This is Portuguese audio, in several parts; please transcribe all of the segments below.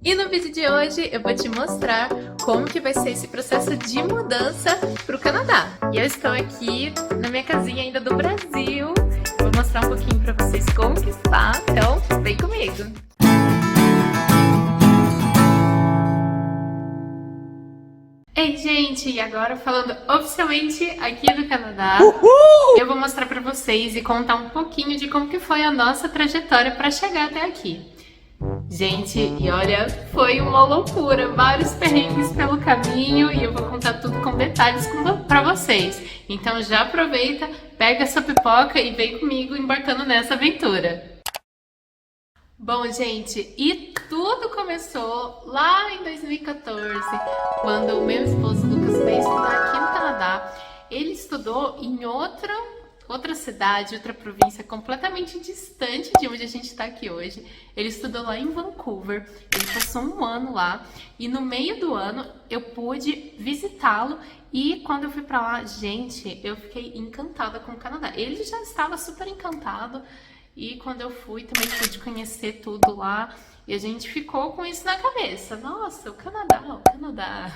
E no vídeo de hoje eu vou te mostrar como que vai ser esse processo de mudança para o Canadá. E eu estou aqui na minha casinha ainda do Brasil. Vou mostrar um pouquinho para vocês como que está, então vem comigo! Ei, gente, e agora falando oficialmente aqui do Canadá, eu vou mostrar para vocês e contar um pouquinho de como que foi a nossa trajetória para chegar até aqui. Gente, e olha, foi uma loucura, vários perrengues pelo caminho e eu vou contar tudo com detalhes para vocês. Então já aproveita, pega essa pipoca e vem comigo embarcando nessa aventura. Bom, gente, e tudo começou lá em 2014, quando o meu esposo Lucas veio estudar aqui no Canadá. Ele estudou em outra cidade, outra província completamente distante de onde a gente está aqui hoje. Ele estudou lá em Vancouver, ele passou um ano lá e no meio do ano eu pude visitá-lo e quando eu fui para lá, gente, eu fiquei encantada com o Canadá. Ele já estava super encantado e quando eu fui também pude conhecer tudo lá e a gente ficou com isso na cabeça. Nossa, o Canadá, o Canadá.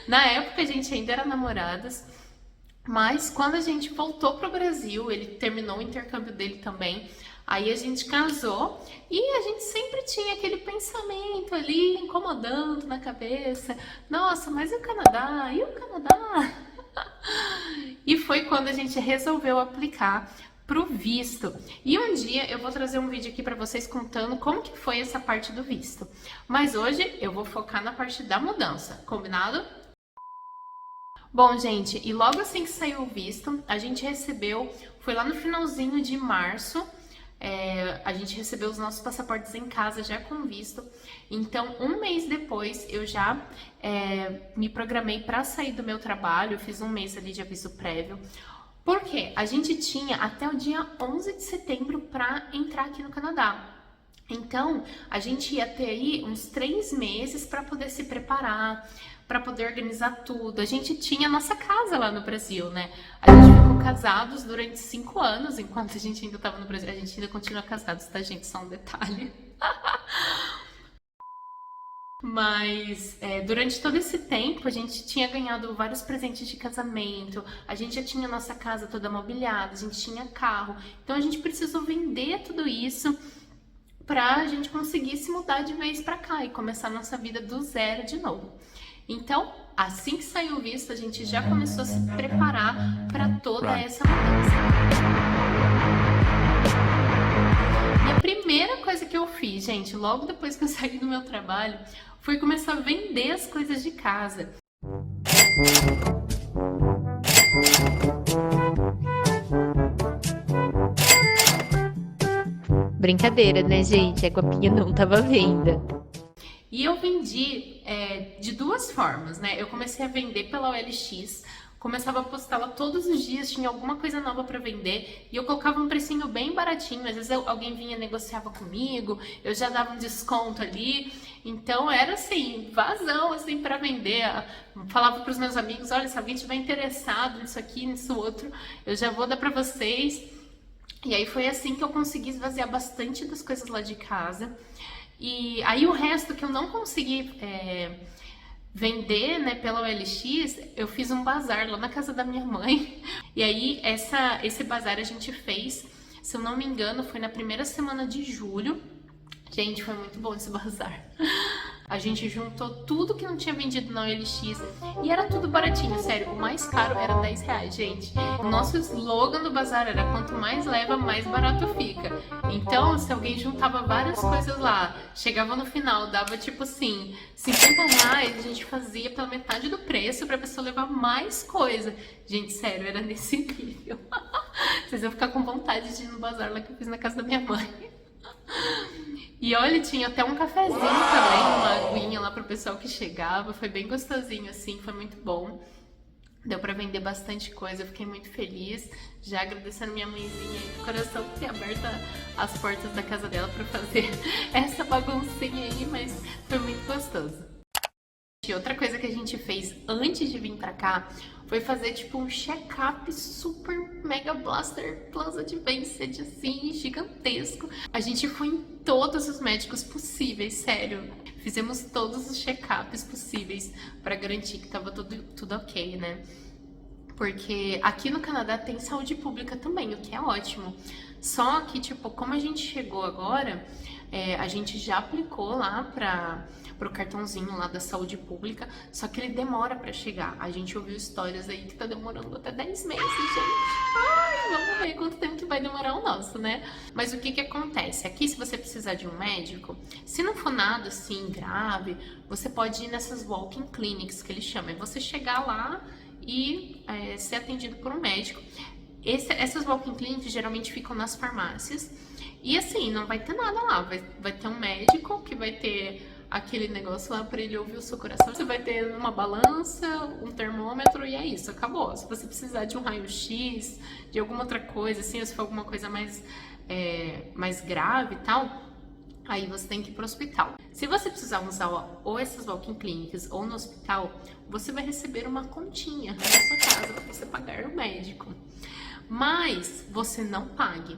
Na época a gente ainda era namoradas. Mas quando a gente voltou para o Brasil, ele terminou o intercâmbio dele também, aí a gente casou e a gente sempre tinha aquele pensamento ali incomodando na cabeça. Nossa, mas e o Canadá? E o Canadá? E foi quando a gente resolveu aplicar para o visto. E um dia eu vou trazer um vídeo aqui para vocês contando como que foi essa parte do visto. Mas hoje eu vou focar na parte da mudança, combinado? Bom, gente, e logo assim que saiu o visto, a gente recebeu, foi lá no finalzinho de março, a gente recebeu os nossos passaportes em casa já com visto. Então, um mês depois, eu já me programei para sair do meu trabalho, eu fiz um mês ali de aviso prévio. Por quê? A gente tinha até o dia 11 de setembro para entrar aqui no Canadá. Então, a gente ia ter aí uns 3 meses para poder se preparar, para poder organizar tudo. A gente tinha a nossa casa lá no Brasil, né? A gente ficou casados durante 5 anos, enquanto a gente ainda estava no Brasil. A gente ainda continua casados, tá, gente? Só um detalhe. Mas durante todo esse tempo a gente tinha ganhado vários presentes de casamento, a gente já tinha a nossa casa toda mobiliada, a gente tinha carro. Então a gente precisou vender tudo isso pra gente conseguir se mudar de vez pra cá e começar a nossa vida do zero de novo. Então, assim que saiu o visto, a gente já começou a se preparar para toda essa mudança. E a primeira coisa que eu fiz, gente, logo depois que eu saí do meu trabalho, foi começar a vender as coisas de casa. Brincadeira, né, gente? A copinha não tava à venda. E eu vendi de duas formas, né? Eu comecei a vender pela OLX, começava a postá-la todos os dias, tinha alguma coisa nova para vender e eu colocava um precinho bem baratinho. Às vezes alguém vinha negociava comigo, eu já dava um desconto ali. Então era assim, vazão assim para vender. Falava para os meus amigos, olha, se alguém tiver interessado nisso aqui, nisso outro, eu já vou dar para vocês. E aí foi assim que eu consegui esvaziar bastante das coisas lá de casa. E aí o resto que eu não consegui vender, né, pela OLX, eu fiz um bazar lá na casa da minha mãe. E aí esse bazar a gente fez, se eu não me engano, foi na primeira semana de julho. Gente, foi muito bom esse bazar. A gente juntou tudo que não tinha vendido na OLX e era tudo baratinho, sério. O mais caro era R$10, gente. O nosso slogan do bazar era quanto mais leva, mais barato fica. Então, se alguém juntava várias coisas lá, chegava no final, dava tipo assim, R$50, a gente fazia pela metade do preço pra pessoa levar mais coisa. Gente, sério, era nesse nível. Vocês vão ficar com vontade de ir no bazar lá que eu fiz na casa da minha mãe. E olha, tinha até um cafezinho também, uma aguinha lá pro pessoal que chegava. Foi bem gostosinho assim, foi muito bom. Deu pra vender bastante coisa, eu fiquei muito feliz. Já agradecendo minha mãezinha aí do coração por ter aberto as portas da casa dela pra fazer essa baguncinha aí, mas foi muito gostoso. E outra coisa que a gente fez antes de vir pra cá foi fazer tipo um check-up super mega blaster plus advanced, assim, gigantesco. A gente foi em todos os médicos possíveis, sério. Fizemos todos os check-ups possíveis pra garantir que tava tudo ok, né? Porque aqui no Canadá tem saúde pública também, o que é ótimo. Só que, tipo, como a gente chegou agora, a gente já aplicou lá pro cartãozinho lá da saúde pública, só que ele demora pra chegar. A gente ouviu histórias aí que tá demorando até 10 meses, gente. Ai, vamos ver quanto tempo que vai demorar o nosso, né? Mas o que que acontece? Aqui, se você precisar de um médico, se não for nada assim grave, você pode ir nessas walk-in clinics, que eles chamam. É você chegar lá e ser atendido por um médico. Essas walk-in clinics geralmente ficam nas farmácias. E assim, não vai ter nada lá. Vai ter um médico que vai ter aquele negócio lá pra ele ouvir o seu coração. Você vai ter uma balança, um termômetro e é isso, acabou. Se você precisar de um raio-x, de alguma outra coisa, assim, ou se for alguma coisa mais grave e tal, aí você tem que ir pro hospital. Se você precisar usar ou essas walk-in clinics ou no hospital, você vai receber uma continha na sua casa para você pagar o médico. Mas você não pague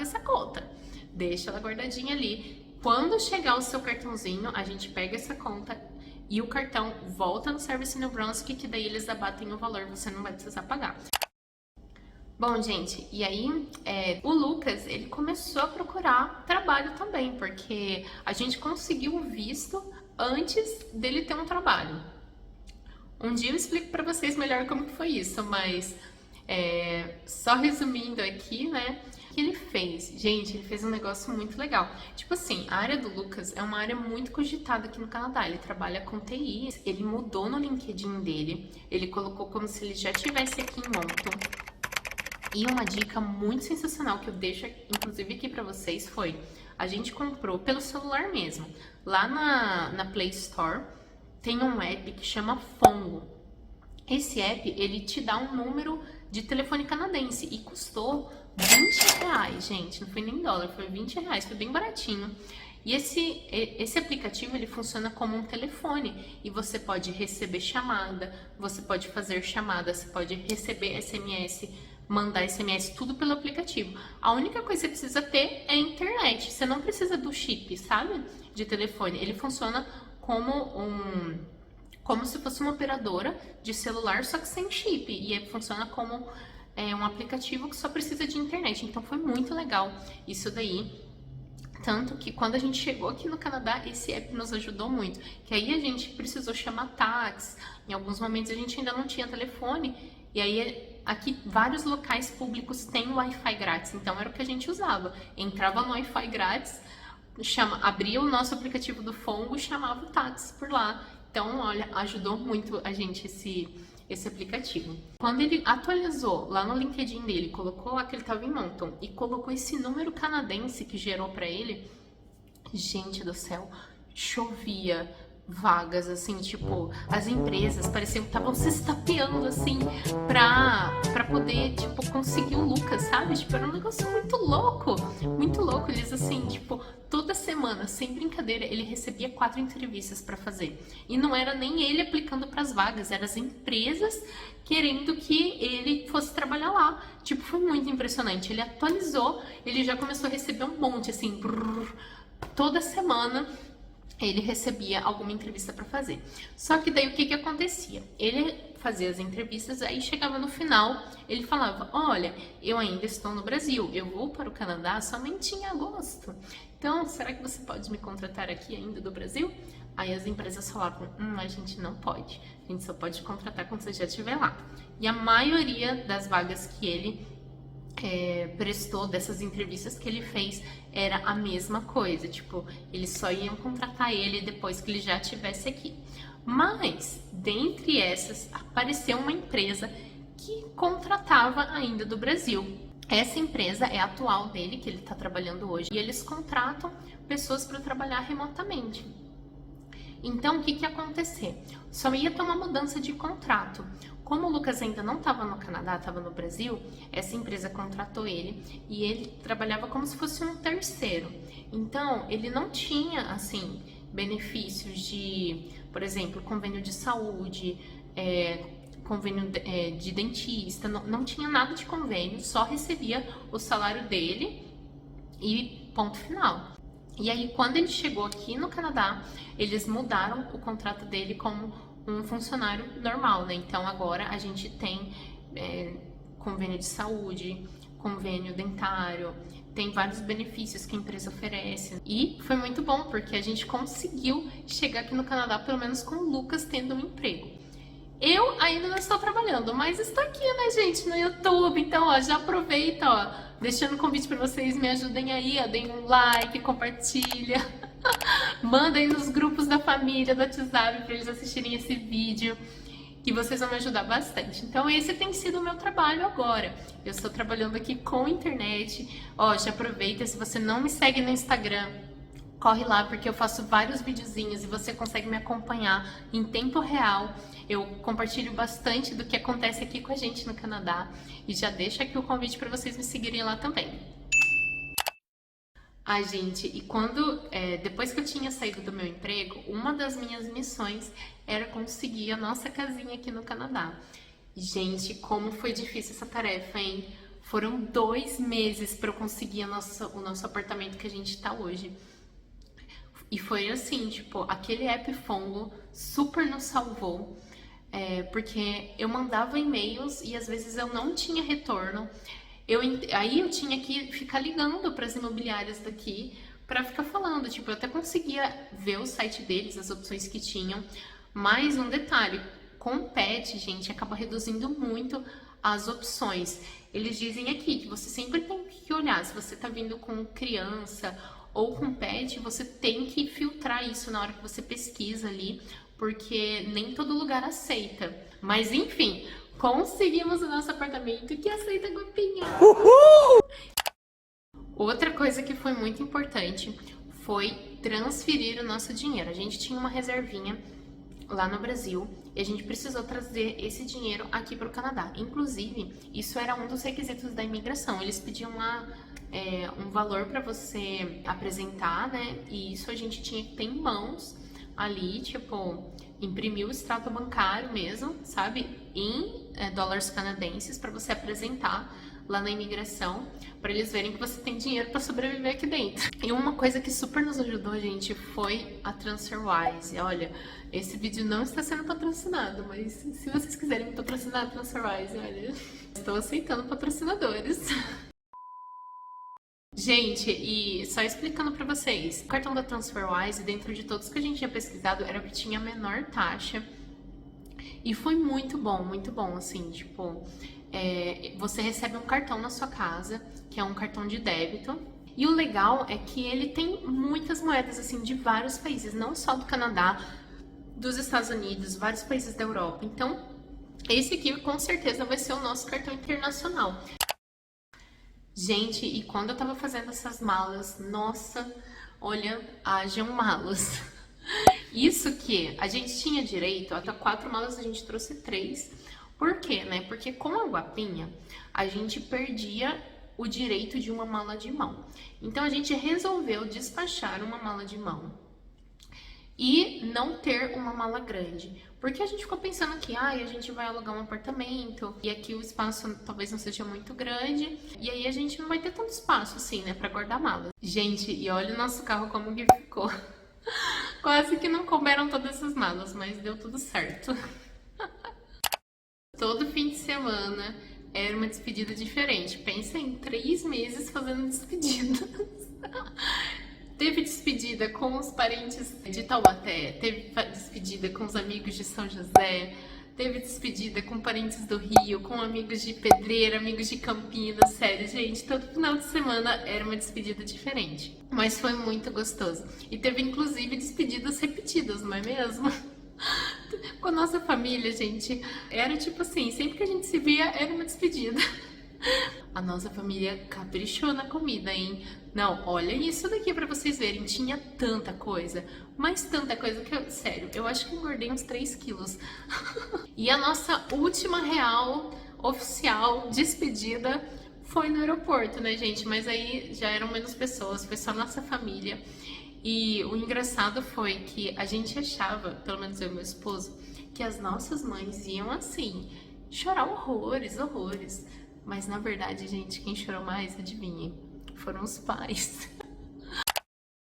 essa conta. Deixa ela guardadinha ali. Quando chegar o seu cartãozinho, a gente pega essa conta e o cartão volta no Service New Brunswick, que daí eles abatem o valor, você não vai precisar pagar. Bom, gente, e aí o Lucas, ele começou a procurar trabalho também, porque a gente conseguiu o visto antes dele ter um trabalho. Um dia eu explico pra vocês melhor como que foi isso, mas só resumindo aqui, né, o que ele fez? Gente, ele fez um negócio muito legal. Tipo assim, a área do Lucas é uma área muito cogitada aqui no Canadá. Ele trabalha com TI, ele mudou no LinkedIn dele, ele colocou como se ele já estivesse aqui em Moncton. E uma dica muito sensacional que eu deixo, inclusive, aqui pra vocês foi: a gente comprou pelo celular mesmo. Lá na Play Store tem um app que chama Fongo. Esse app, ele te dá um número de telefone canadense e custou 20 reais, gente. Não foi nem dólar, foi 20 reais, foi bem baratinho. E esse aplicativo, ele funciona como um telefone e você pode receber chamada, você pode fazer chamada, você pode receber SMS, mandar SMS, tudo pelo aplicativo. A única coisa que você precisa ter é a internet. Você não precisa do chip, sabe? De telefone. Ele funciona como se fosse uma operadora de celular, só que sem chip. E funciona como um aplicativo que só precisa de internet. Então foi muito legal isso daí. Tanto que quando a gente chegou aqui no Canadá, esse app nos ajudou muito. Que aí a gente precisou chamar táxi. Em alguns momentos a gente ainda não tinha telefone. E aí aqui vários locais públicos têm Wi-Fi grátis. Então era o que a gente usava. Entrava no Wi-Fi grátis, abria o nosso aplicativo do Fongo e chamava o táxi por lá. Então, olha, ajudou muito a gente esse aplicativo. Quando ele atualizou lá no LinkedIn dele, colocou lá que ele estava em Moncton e colocou esse número canadense que gerou para ele, gente do céu, chovia vagas, assim, tipo, as empresas pareciam que estavam se estapeando, assim, pra poder, tipo, conseguir o Lucas, sabe? Tipo, era um negócio muito louco, eles, assim, tipo, toda semana, sem brincadeira, ele recebia 4 entrevistas pra fazer, e não era nem ele aplicando pras vagas, eram as empresas querendo que ele fosse trabalhar lá. Tipo, foi muito impressionante, ele atualizou, ele já começou a receber um monte, assim, toda semana ele recebia alguma entrevista para fazer. Só que daí o que acontecia? Ele fazia as entrevistas, aí chegava no final, ele falava: olha, eu ainda estou no Brasil, eu vou para o Canadá somente em agosto. Então, será que você pode me contratar aqui ainda do Brasil? Aí as empresas falavam: a gente não pode, a gente só pode contratar quando você já estiver lá. E a maioria das vagas que ele prestou, dessas entrevistas que ele fez, era a mesma coisa, tipo, eles só iam contratar ele depois que ele já estivesse aqui. Mas, dentre essas, apareceu uma empresa que contratava ainda do Brasil. Essa empresa é a atual dele, que ele está trabalhando hoje, e eles contratam pessoas para trabalhar remotamente. Então, o que ia acontecer? Só ia ter uma mudança de contrato. Como o Lucas ainda não estava no Canadá, estava no Brasil, essa empresa contratou ele e ele trabalhava como se fosse um terceiro. Então, ele não tinha, assim, benefícios de, por exemplo, convênio de saúde, convênio de dentista, não tinha nada de convênio, só recebia o salário dele e ponto final. E aí, quando ele chegou aqui no Canadá, eles mudaram o contrato dele como um funcionário normal, né? Então agora a gente tem convênio de saúde, convênio dentário, tem vários benefícios que a empresa oferece. E foi muito bom, porque a gente conseguiu chegar aqui no Canadá, pelo menos com o Lucas tendo um emprego. Eu ainda não estou trabalhando, mas estou aqui, né, gente, no YouTube. Então, ó, já aproveita, ó, deixando um convite para vocês, me ajudem aí, ó, deem um like, compartilha. Mandem nos grupos da família, do WhatsApp, para eles assistirem esse vídeo, que vocês vão me ajudar bastante. Então, esse tem sido o meu trabalho agora. Eu estou trabalhando aqui com internet. Ó, já aproveita, se você não me segue no Instagram, corre lá, porque eu faço vários videozinhos e você consegue me acompanhar em tempo real. Eu compartilho bastante do que acontece aqui com a gente no Canadá. E já deixo aqui o convite para vocês me seguirem lá também. Ai, gente, e depois que eu tinha saído do meu emprego, uma das minhas missões era conseguir a nossa casinha aqui no Canadá. Gente, como foi difícil essa tarefa, hein? Foram 2 meses para eu conseguir o nosso apartamento que a gente tá hoje. E foi assim, tipo, aquele app Fongo super nos salvou, porque eu mandava e-mails e às vezes eu não tinha retorno. Aí eu tinha que ficar ligando para as imobiliárias daqui para ficar falando, tipo, eu até conseguia ver o site deles, as opções que tinham, mas um detalhe, com o pet, gente, acaba reduzindo muito as opções. Eles dizem aqui que você sempre tem que olhar, se você tá vindo com criança ou com pet, você tem que filtrar isso na hora que você pesquisa ali, porque nem todo lugar aceita. Mas enfim, conseguimos o nosso apartamento que aceita Guapinha. Uhul! Outra coisa que foi muito importante foi transferir o nosso dinheiro. A gente tinha uma reservinha lá no Brasil e a gente precisou trazer esse dinheiro aqui para o Canadá. Inclusive, isso era um dos requisitos da imigração. Eles pediam lá um valor para você apresentar, né? E isso a gente tinha que ter em mãos ali, tipo, imprimir o extrato bancário mesmo, sabe? Em dólares canadenses para você apresentar lá na imigração, para eles verem que você tem dinheiro para sobreviver aqui dentro. E uma coisa que super nos ajudou, gente, foi a TransferWise. Olha, esse vídeo não está sendo patrocinado, mas se vocês quiserem me patrocinar a TransferWise, olha, estou aceitando patrocinadores. Gente, e só explicando pra vocês, o cartão da TransferWise, dentro de todos que a gente tinha pesquisado, era o que tinha a menor taxa. E foi muito bom, assim, tipo, você recebe um cartão na sua casa, que é um cartão de débito. E o legal é que ele tem muitas moedas, assim, de vários países, não só do Canadá, dos Estados Unidos, vários países da Europa. Então, esse aqui com certeza vai ser o nosso cartão internacional. Gente, e quando eu tava fazendo essas malas, nossa, olha, hajam malas. Isso que a gente tinha direito, até 4 malas a gente trouxe 3. Por quê, né? Porque com a Guapinha, a gente perdia o direito de uma mala de mão. Então a gente resolveu despachar uma mala de mão e não ter uma mala grande. Porque a gente ficou pensando que a gente vai alugar um apartamento e aqui o espaço talvez não seja muito grande e aí a gente não vai ter tanto espaço assim, né, pra guardar mala. Gente, e olha o nosso carro como que ficou. Quase que não couberam todas essas malas, mas deu tudo certo. Todo fim de semana era uma despedida diferente. Pensa em 3 meses fazendo despedidas. Teve despedida com os parentes de Taubaté, teve despedida com os amigos de São José, teve despedida com parentes do Rio, com amigos de Pedreira, amigos de Campinas, sério, gente, todo final de semana era uma despedida diferente. Mas foi muito gostoso. E teve inclusive despedidas repetidas, não é mesmo? Com a nossa família, gente, era tipo assim, sempre que a gente se via era uma despedida. A nossa família caprichou na comida, hein? Não, olha isso daqui pra vocês verem. Tinha tanta coisa, mas tanta coisa que, sério, eu acho que engordei uns 3 quilos. E a nossa última real, oficial, despedida foi no aeroporto, né, gente? Mas aí já eram menos pessoas, foi só nossa família. E o engraçado foi que a gente achava, pelo menos eu e meu esposo, que as nossas mães iam assim, chorar horrores, horrores. Mas na verdade, gente, quem chorou mais, adivinhem, foram os pais.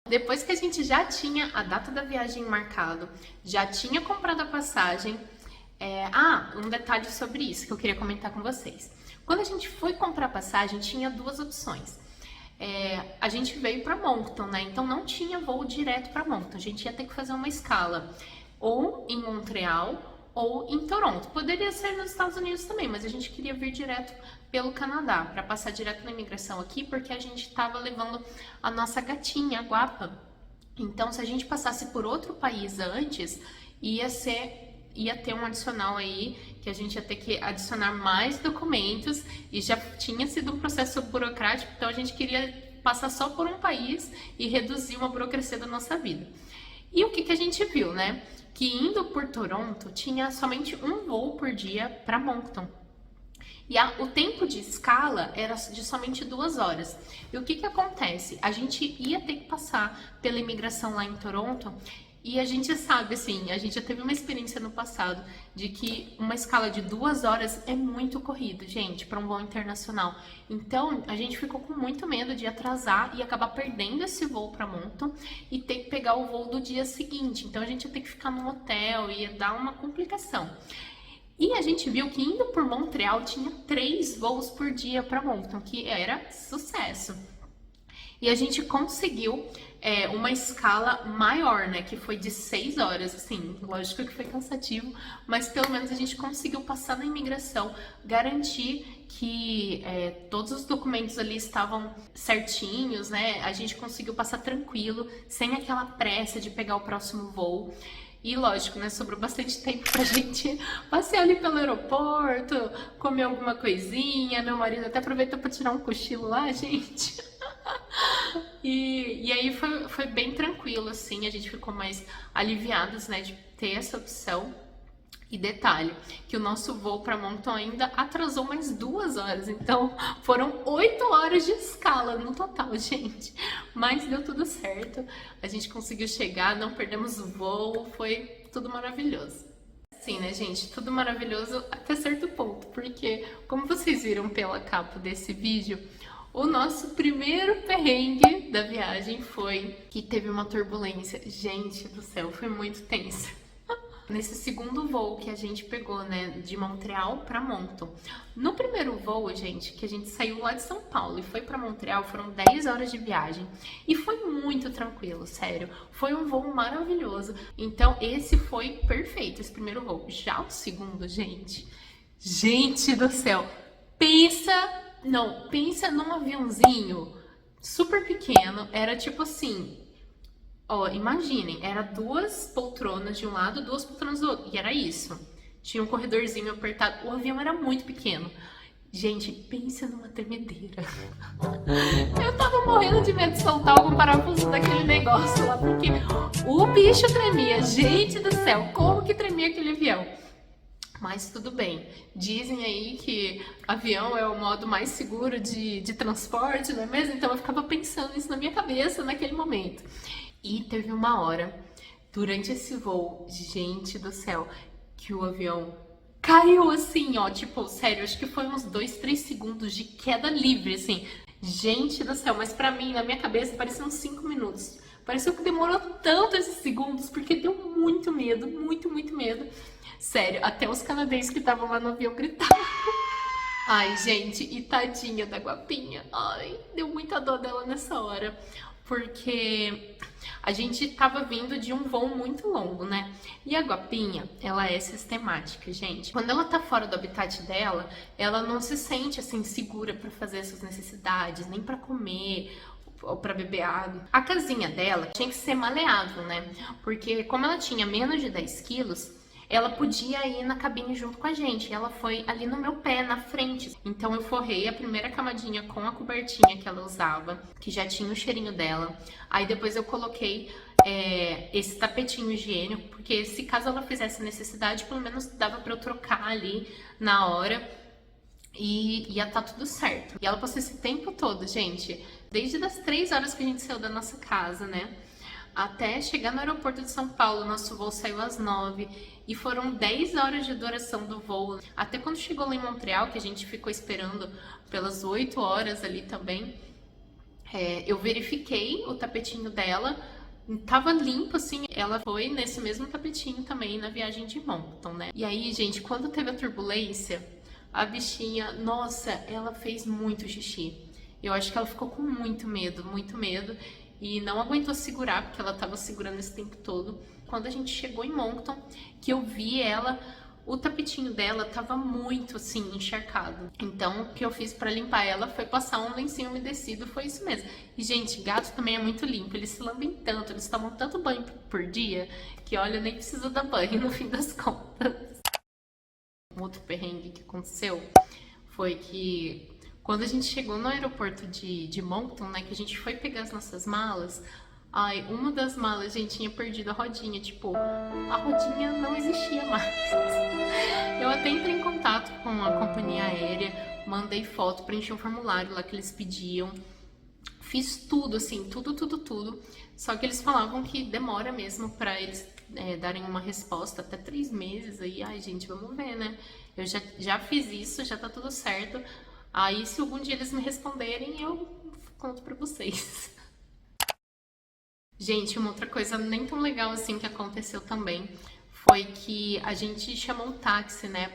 Depois que a gente já tinha a data da viagem marcado, já tinha comprado a passagem. Um detalhe sobre isso que eu queria comentar com vocês. Quando a gente foi comprar a passagem, tinha duas opções. A gente veio para Moncton, né? Então não tinha voo direto para Moncton. A gente ia ter que fazer uma escala ou em Montreal ou em Toronto. Poderia ser nos Estados Unidos também, mas a gente queria vir direto pelo Canadá, para passar direto na imigração aqui, porque a gente estava levando a nossa gatinha, a Guapa. Então, se a gente passasse por outro país antes, ia ter um adicional aí, que a gente ia ter que adicionar mais documentos, e já tinha sido um processo burocrático, então a gente queria passar só por um país e reduzir uma burocracia da nossa vida. E o que a gente viu, né? Que indo por Toronto, tinha somente um voo por dia para Moncton. E o tempo de escala era de somente 2 horas. E o que acontece? A gente ia ter que passar pela imigração lá em Toronto. E a gente sabe, assim, a gente já teve uma experiência no passado de que uma escala de 2 horas é muito corrido, gente, para um voo internacional. Então, a gente ficou com muito medo de atrasar e acabar perdendo esse voo para Moncton e ter que pegar o voo do dia seguinte. Então, a gente ia ter que ficar num hotel, ia dar uma complicação. E a gente viu que indo por Montreal tinha 3 voos por dia para Moncton, que era sucesso. E a gente conseguiu uma escala maior, né? Que foi de 6 horas, assim, lógico que foi cansativo, mas pelo menos a gente conseguiu passar na imigração, garantir que todos os documentos ali estavam certinhos, né? A gente conseguiu passar tranquilo, sem aquela pressa de pegar o próximo voo. E lógico, né, sobrou bastante tempo pra gente passear ali pelo aeroporto, comer alguma coisinha. Meu marido até aproveitou pra tirar um cochilo lá, gente. E aí foi bem tranquilo, assim, a gente ficou mais aliviados, né, de ter essa opção. E detalhe, que o nosso voo para Moncton ainda atrasou mais 2 horas, então foram 8 horas de escala no total, gente. Mas deu tudo certo, a gente conseguiu chegar, não perdemos o voo, foi tudo maravilhoso. Sim, né, gente? Tudo maravilhoso até certo ponto, porque como vocês viram pela capa desse vídeo, o nosso primeiro perrengue da viagem foi que teve uma turbulência. Gente do céu, foi muito tenso. Nesse segundo voo que a gente pegou, né, de Montreal para Moncton. No primeiro voo, gente, que a gente saiu lá de São Paulo e foi para Montreal, foram 10 horas de viagem. E foi muito tranquilo, sério. Foi um voo maravilhoso. Então, esse foi perfeito, esse primeiro voo. Já o segundo, gente do céu, pensa num aviãozinho super pequeno, era tipo assim... Ó, imaginem, era 2 poltronas de um lado, 2 poltronas do outro. E era isso. Tinha um corredorzinho apertado. O avião era muito pequeno. Gente, pensa numa tremedeira. Eu tava morrendo de medo de soltar algum parafuso daquele negócio lá, porque o bicho tremia. Gente do céu, como que tremia aquele avião? Mas tudo bem. Dizem aí que avião é o modo mais seguro de transporte, não é mesmo? Então eu ficava pensando isso na minha cabeça naquele momento. E teve uma hora, durante esse voo, gente do céu, que o avião caiu assim, ó, tipo, sério, acho que foi uns 2, 3 segundos de queda livre, assim. Gente do céu, mas pra mim, na minha cabeça, parecia uns 5 minutos. Pareceu que demorou tanto esses segundos, porque deu muito medo, muito medo. Sério, até os canadenses que estavam lá no avião gritavam. Ai, gente, e tadinha da Guapinha. Ai, deu muita dor dela nessa hora. Porque a gente tava vindo de um voo muito longo, né? E a Guapinha, ela é sistemática, gente. Quando ela tá fora do habitat dela, ela não se sente, assim, segura pra fazer suas necessidades, nem pra comer ou pra beber água. A casinha dela tinha que ser maleável, né? Porque como ela tinha menos de 10 quilos, ela podia ir na cabine junto com a gente. Ela foi ali no meu pé, na frente. Então eu forrei a primeira camadinha com a cobertinha que ela usava, que já tinha o cheirinho dela. Aí depois eu coloquei esse tapetinho higiênico, porque se caso ela fizesse necessidade, pelo menos dava pra eu trocar ali na hora e ia tá tudo certo. E ela passou esse tempo todo, gente, desde as 3 horas que a gente saiu da nossa casa, né? até chegar no aeroporto de São Paulo. Nosso voo saiu às 9 e foram 10 horas de duração do voo. Até quando chegou lá em Montreal, que a gente ficou esperando pelas 8 horas ali também, eu verifiquei o tapetinho dela, tava limpo, assim. Ela foi nesse mesmo tapetinho também na viagem de Moncton, né? E aí, gente, quando teve a turbulência, a bichinha, nossa, ela fez muito xixi. Eu acho que ela ficou com muito medo, e não aguentou segurar, porque ela tava segurando esse tempo todo. Quando a gente chegou em Moncton, que eu vi ela, o tapetinho dela tava muito, assim, encharcado. Então, o que eu fiz pra limpar ela foi passar um lencinho umedecido, foi isso mesmo. E, gente, gato também é muito limpo, eles se lambem tanto, eles tomam tanto banho por dia, que, olha, nem precisa dar banho no fim das contas. Um outro perrengue que aconteceu foi que quando a gente chegou no aeroporto de Moncton, né, que a gente foi pegar as nossas malas, uma das malas a gente tinha perdido a rodinha, tipo, a rodinha não existia mais. Eu até entrei em contato com a companhia aérea, mandei foto, preenchi um formulário lá que eles pediam, fiz tudo, assim, tudo, só que eles falavam que demora mesmo pra eles darem uma resposta, até 3 meses aí. Ai, gente, vamos ver, né? Eu já fiz isso, já tá tudo certo. Aí, se algum dia eles me responderem, eu conto pra vocês. Gente, uma outra coisa nem tão legal assim que aconteceu também foi que a gente chamou um táxi, né,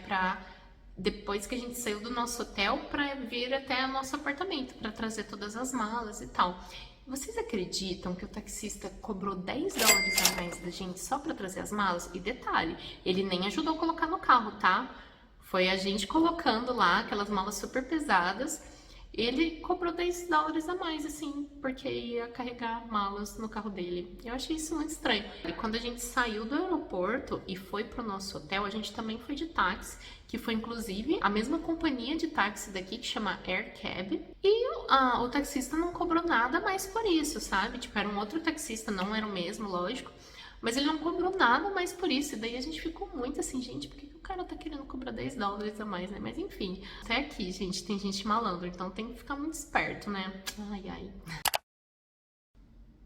depois que a gente saiu do nosso hotel, pra vir até o nosso apartamento, pra trazer todas as malas e tal. Vocês acreditam que o taxista cobrou 10 dólares a mais da gente só pra trazer as malas? E detalhe, ele nem ajudou a colocar no carro, tá? Foi a gente colocando lá aquelas malas super pesadas. Ele cobrou 10 dólares a mais, assim, porque ia carregar malas no carro dele. Eu achei isso muito estranho. E quando a gente saiu do aeroporto e foi pro nosso hotel, a gente também foi de táxi, que foi inclusive a mesma companhia de táxi daqui, que chama AirCab. E o taxista não cobrou nada mais por isso, sabe? Tipo, era um outro taxista, não era o mesmo, lógico. Mas ele não cobrou nada mais por isso. E daí a gente ficou muito assim, gente, por que o cara tá querendo cobrar 10 dólares a mais, né? Mas enfim, até aqui, gente, tem gente malandro, então tem que ficar muito esperto, né? Ai.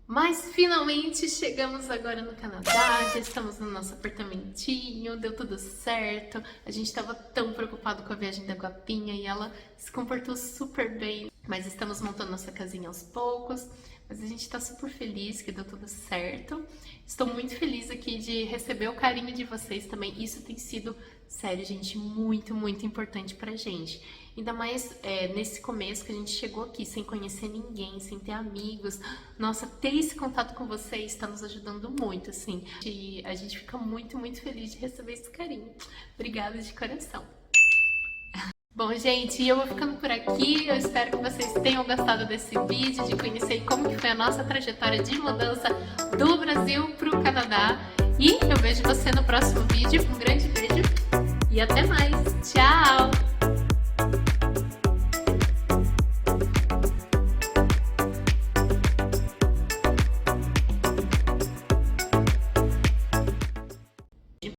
Mas finalmente chegamos agora no Canadá, já estamos no nosso apartamentinho, deu tudo certo. A gente tava tão preocupado com a viagem da Guapinha e ela se comportou super bem. Mas estamos montando nossa casinha aos poucos. Mas a gente tá super feliz que deu tudo certo. Estou muito feliz aqui de receber o carinho de vocês também. Isso tem sido, sério, gente, muito importante pra gente. Ainda mais nesse começo que a gente chegou aqui sem conhecer ninguém, sem ter amigos. Nossa, ter esse contato com vocês está nos ajudando muito, assim. E a gente fica muito feliz de receber esse carinho. Obrigada de coração. Bom, gente, eu vou ficando por aqui. Eu espero que vocês tenham gostado desse vídeo, de conhecer como que foi a nossa trajetória de mudança do Brasil para o Canadá. E eu vejo você no próximo vídeo. Um grande beijo e até mais. Tchau!